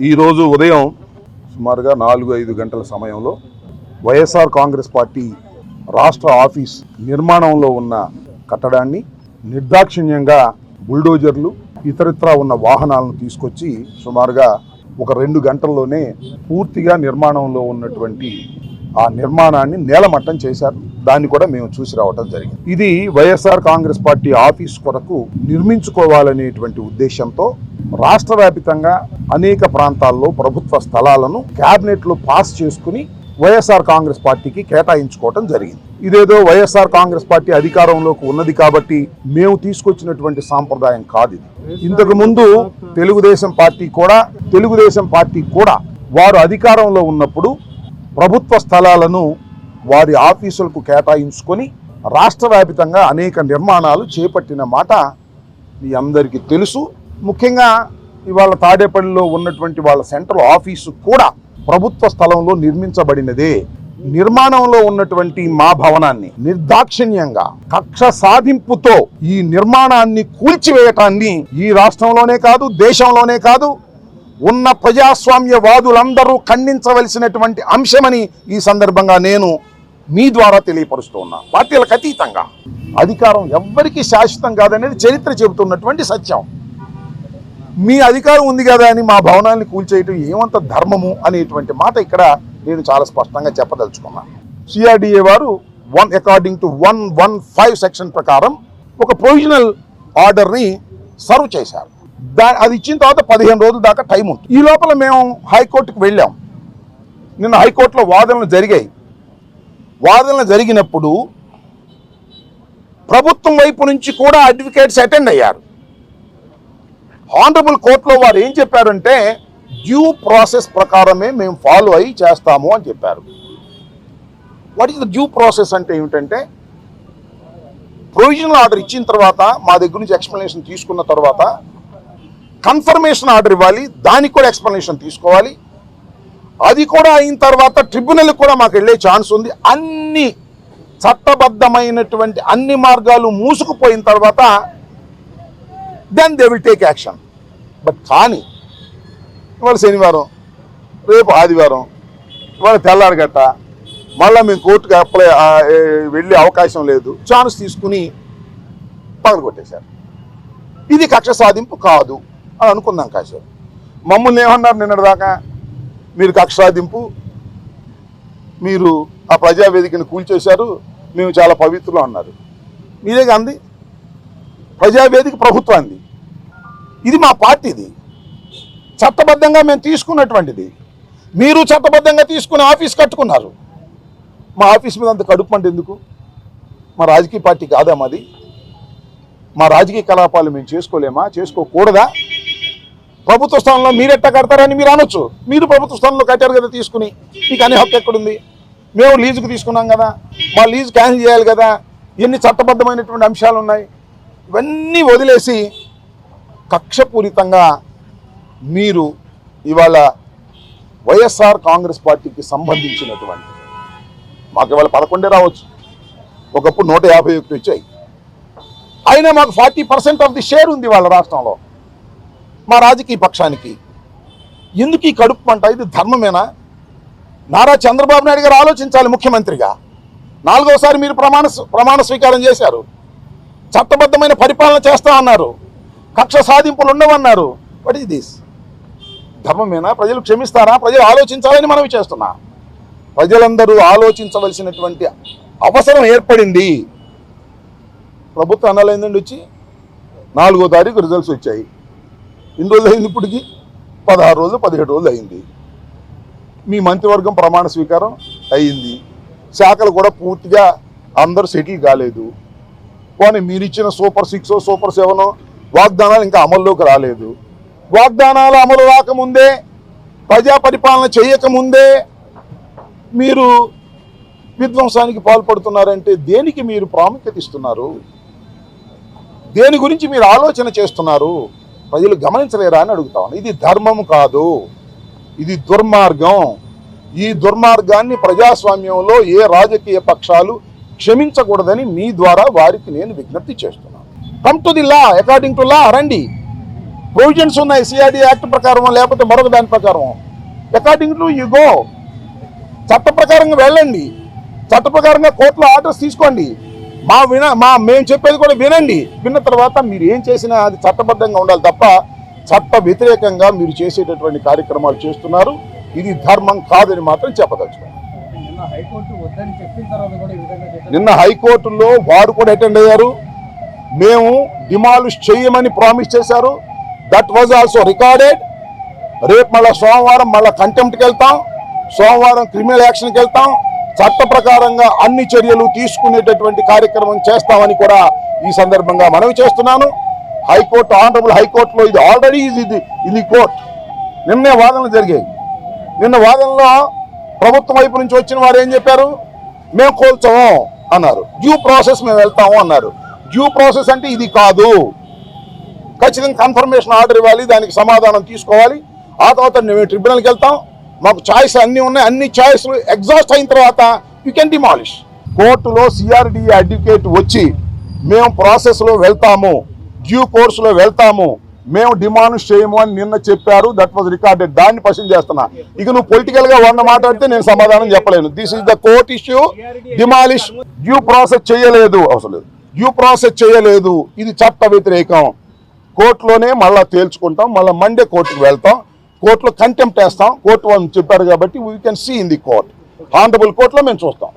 ఈరోజు ఉదయం సుమారుగా 4-5 గంటల సమయంలో వైఎస్ఆర్ కాంగ్రెస్ పార్టీ రాష్ట్ర ఆఫీస్ నిర్మాణంలో ఉన్న కట్టడాన్ని నిర్దాక్షిణ్యంగా బుల్డోజర్లు ఇతరత్రా ఉన్న వాహనాలను తీసుకొచ్చి సుమారుగా ఒక 2 గంటల్లోనే పూర్తిగా నిర్మాణంలో ఉన్నటువంటి ఆ నిర్మాణాన్ని నేలమట్టం చేశారు. దాన్ని కూడా మేము చూసి రావటం జరిగింది. ఇది వైఎస్ఆర్ కాంగ్రెస్ పార్టీ ఆఫీస్ కొరకు నిర్మించుకోవాలనేటువంటి ఉద్దేశంతో రాష్ట్ర వ్యాప్తంగా అనేక ప్రాంతాల్లో ప్రభుత్వ స్థలాలను క్యాబినెట్లో పాస్ చేసుకుని వైఎస్ఆర్ కాంగ్రెస్ పార్టీకి కేటాయించుకోవటం జరిగింది. ఇదేదో వైఎస్ఆర్ కాంగ్రెస్ పార్టీ అధికారంలోకి ఉన్నది కాబట్టి మేము తీసుకొచ్చినటువంటి సాంప్రదాయం కాదు. ఇది ఇంతకు ముందు తెలుగుదేశం పార్టీ కూడా వారు అధికారంలో ఉన్నప్పుడు ప్రభుత్వ స్థలాలను వారి ఆఫీసులకు కేటాయించుకొని రాష్ట్ర వ్యాప్తంగా అనేక నిర్మాణాలు చేపట్టిన మాట మీ అందరికీ తెలుసు. ముఖ్యంగా ఇవాళ తాడేపల్లిలో ఉన్నటువంటి వాళ్ళ సెంట్రల్ ఆఫీసు కూడా ప్రభుత్వ స్థలంలో నిర్మించబడినదే. నిర్మాణంలో ఉన్నటువంటి మా భవనాన్ని నిర్దాక్షిణ్యంగా కక్ష సాధింపుతో ఈ నిర్మాణాన్ని కూల్చివేయటాన్ని ఈ రాష్ట్రంలోనే కాదు, దేశంలోనే కాదు, ఉన్న ప్రజాస్వామ్యవాదులందరూ ఖండించవలసినటువంటి అంశమని ఈ సందర్భంగా నేను మీ ద్వారా తెలియపరుస్తూ ఉన్నా. పార్టీలకు అతీతంగా అధికారం ఎవ్వరికీ శాశ్వతం కాదనేది చరిత్ర చెబుతున్నటువంటి సత్యం. మీ అధికారం ఉంది కదా అని మా భవనాన్ని కూల్చేయటం ఏమంత ధర్మము అనేటువంటి మాట ఇక్కడ నేను చాలా స్పష్టంగా చెప్పదలుచుకున్నాను. సిఆర్డిఏ వారు అకార్డింగ్ టు 115 సెక్షన్ ప్రకారం ఒక ప్రొవిజనల్ ఆర్డర్ని సర్వ్ చేశారు. అది ఇచ్చిన తర్వాత 15 రోజుల దాకా టైం ఉంటుంది. ఈ లోపల మేము హైకోర్టుకు వెళ్ళాం. నిన్న హైకోర్టులో వాదనలు జరిగాయి. వాదనలు జరిగినప్పుడు ప్రభుత్వం వైపు నుంచి కూడా అడ్వకేట్స్ అటెండ్ అయ్యారు. ఆనరబుల్ కోర్టులో వారు ఏం చెప్పారంటే డ్యూ ప్రాసెస్ ప్రకారమే మేము ఫాలో అయ్యి చేస్తాము అని చెప్పారు. What is the due process అంటే ఏమిటంటే ప్రొవిజనల్ ఆర్డర్ ఇచ్చిన తర్వాత మా దగ్గర నుంచి ఎక్స్ప్లెనేషన్ తీసుకున్న తర్వాత కన్ఫర్మేషన్ ఆర్డర్ ఇవ్వాలి, దానికి కూడా ఎక్స్ప్లెనేషన్ తీసుకోవాలి. అది కూడా అయిన తర్వాత ట్రిబ్యునల్ కూడా మాకు వెళ్ళే ఛాన్స్ ఉంది. అన్ని చట్టబద్ధమైనటువంటి అన్ని మార్గాలు మూసుకుపోయిన తర్వాత then they will take action. But కానీ ఇవాళ శనివారం, రేపు ఆదివారం, ఇవాళ తెల్లారగట్ట మళ్ళీ మేము కోర్టుకు వెళ్ళే అవకాశం లేదు, ఛాన్స్ తీసుకుని పగలగొట్టేశారు. ఇది కక్ష సాధింపు కాదు అని అనుకుందాం. కాసేపు మమ్మల్ని ఏమన్నారు నిన్నటిదాకా, మీరు కక్ష సాధింపు, మీరు ఆ ప్రజావేదికను కూల్చేశారు, మేము చాలా పవిత్రులు అన్నారు. మీరేగా అంది, ప్రజావేదిక ప్రభుత్వాన్ని, ఇది మా పార్టీది, చట్టబద్ధంగా మేము తీసుకున్నటువంటిది. మీరు చట్టబద్ధంగా తీసుకుని ఆఫీస్ కట్టుకున్నారు. మా ఆఫీస్ మీద అంత కడుపు అంటే ఎందుకు? మా రాజకీయ పార్టీ కాదా మాది? మా రాజకీయ కలాపాలు మేము చేసుకోలేమా? చేసుకోకూడదా? ప్రభుత్వ స్థానంలో మీరెట్టా కడతారని మీరు అనొచ్చు. మీరు ప్రభుత్వ స్థానంలో కట్టారు కదా తీసుకుని, మీకు అనే హక్కు ఎక్కడుంది? మేము లీజుకు తీసుకున్నాం కదా, మా లీజు క్యాన్సిల్ చేయాలి కదా, ఎన్ని చట్టబద్ధమైనటువంటి అంశాలు ఉన్నాయి. ఇవన్నీ వదిలేసి కక్షపూరితంగా మీరు ఇవాళ వైఎస్ఆర్ కాంగ్రెస్ పార్టీకి సంబంధించినటువంటి, మాకు ఇవాళ 11 రావచ్చు, ఒకప్పుడు 151 వచ్చాయి, అయినా మాకు 40% ఆఫ్ ది షేర్ ఉంది వాళ్ళ రాష్ట్రంలో. మా రాజకీయ పక్షానికి ఎందుకు ఈ కడుపు మంట? ఇది ధర్మమేనా? నారా చంద్రబాబు నాయుడు గారు ఆలోచించాలి. ముఖ్యమంత్రిగా 4వసారి మీరు ప్రమాణ స్వీకారం చేశారు. చట్టబద్ధమైన పరిపాలన చేస్తా అన్నారు, కక్ష సాధింపులు ఉండవన్నారు. What is this? ధర్మమేనా? ప్రజలు క్షమిస్తారా? ప్రజలు ఆలోచించాలని మనవి చేస్తున్నా. ప్రజలందరూ ఆలోచించవలసినటువంటి అవసరం ఏర్పడింది. ప్రభుత్వం అనాలైందండి వచ్చి 4వ తారీఖు రిజల్ట్స్ వచ్చాయి. ఎన్ని రోజులు అయింది? ఇప్పటికి 16 రోజులు 17 రోజులు అయింది. మీ మంత్రివర్గం ప్రమాణ స్వీకారం అయింది. శాఖలు కూడా పూర్తిగా అందరూ సెటిల్ కాలేదు. కానీ మీరు ఇచ్చిన సూపర్ 6 సూపర్ 7 వాగ్దానాలు ఇంకా అమల్లోకి రాలేదు. వాగ్దానాలు అమలు రాకముందే, ప్రజా పరిపాలన చేయకముందే మీరు విధ్వంసానికి పాల్పడుతున్నారంటే దేనికి మీరు ప్రాముఖ్యత ఇస్తున్నారు? దేని గురించి మీరు ఆలోచన చేస్తున్నారు? ప్రజలు గమనించలేరా అని అడుగుతాను. ఇది ధర్మం కాదు, ఇది దుర్మార్గం. ఈ దుర్మార్గాన్ని ప్రజాస్వామ్యంలో ఏ రాజకీయ పక్షాలు క్షమించకూడదని మీ ద్వారా వారికి నేను విజ్ఞప్తి చేస్తున్నాను. Come to the law, according to law రండి. ప్రొవిజన్స్ ఉన్నాయి సిఆర్డి యాక్ట్ ప్రకారం, లేకపోతే మరొక దాని ప్రకారం. అకార్డింగ్ టు యు గో, చట్ట ప్రకారంగా వెళ్ళండి, చట్ట ప్రకారంగా కోర్టులో ఆర్డర్స్ తీసుకోండి. మేము చెప్పేది కూడా వినండి. విన్న తర్వాత మీరు ఏం చేసినా అది చట్టబద్ధంగా ఉండాలి తప్ప చట్ట వ్యతిరేకంగా మీరు చేసేటటువంటి కార్యక్రమాలు చేస్తున్నారు. ఇది ధర్మం కాదని మాత్రం చెప్పదలుచుకోండి. నిన్న హైకోర్టులో వారు కూడా అటెండ్ అయ్యారు. మేము డిమాలిష్ చేయమని ప్రామిస్ చేశారు. That was also recorded. రేపు మళ్ళీ సోమవారం మళ్ళీ కంటెంప్ట్కి వెళ్తాం, సోమవారం క్రిమినల్ యాక్షన్కి వెళ్తాం. చట్ట ప్రకారంగా అన్ని చర్యలు తీసుకునేటటువంటి కార్యక్రమం చేస్తామని కూడా ఈ సందర్భంగా మనవి చేస్తున్నాను. హైకోర్టు, ఆనరబుల్ హైకోర్టులో ఇది ఆల్రెడీ ఇది కోర్ట్. నిన్నే వాదనలు జరిగాయి. నిన్న వాదనలో ప్రభుత్వం వైపు నుంచి వచ్చిన వారు ఏం చెప్పారు? మేము కోల్చాము అన్నారు. డ్యూ ప్రాసెస్ మేము వెళ్తాము అన్నారు. డ్యూ ప్రాసెస్ అంటే ఇది కాదు. ఖచ్చితంగా కన్ఫర్మేషన్ ఆర్డర్ ఇవ్వాలి, దానికి సమాధానం తీసుకోవాలి. ఆ తర్వాత మేము ట్రిబ్యునల్కి వెళ్తాం. మాకు ఛాయిస్ అన్నీ ఉన్నాయి. అన్ని ఛాయిస్లు ఎగ్జాస్ట్ అయిన తర్వాత యూ కెన్ డిమాలిష్. కోర్టులో సిఆర్డి అడ్వకేట్ వచ్చి మేము ప్రాసెస్లో వెళ్తాము, డ్యూ కోర్సులో వెళ్తాము, మేము డిమాలిష్ చేయము అని నిన్న చెప్పారు. That was recorded. దాన్ని క్వశ్చన్ చేస్తున్నా. ఇక నువ్వు పొలిటికల్గా మాట్లాడితే నేను సమాధానం చెప్పలేను. This is the court issue. Demolish due process చేయలేదు, అవసరం లేదు. డ్యూ ప్రాసెస్ చేయలేదు, ఇది చట్ట వ్యతిరేకం. కోర్టులోనే మళ్ళీ తేల్చుకుంటాం. మళ్ళీ మండే కోర్టుకు వెళ్తాం. కోర్టులో కంటెంప్ట్ వేస్తాం. కోర్టు వాళ్ళు చెప్పారు కాబట్టి we can see in the court. Honourable కోర్టులో మేము చూస్తాం.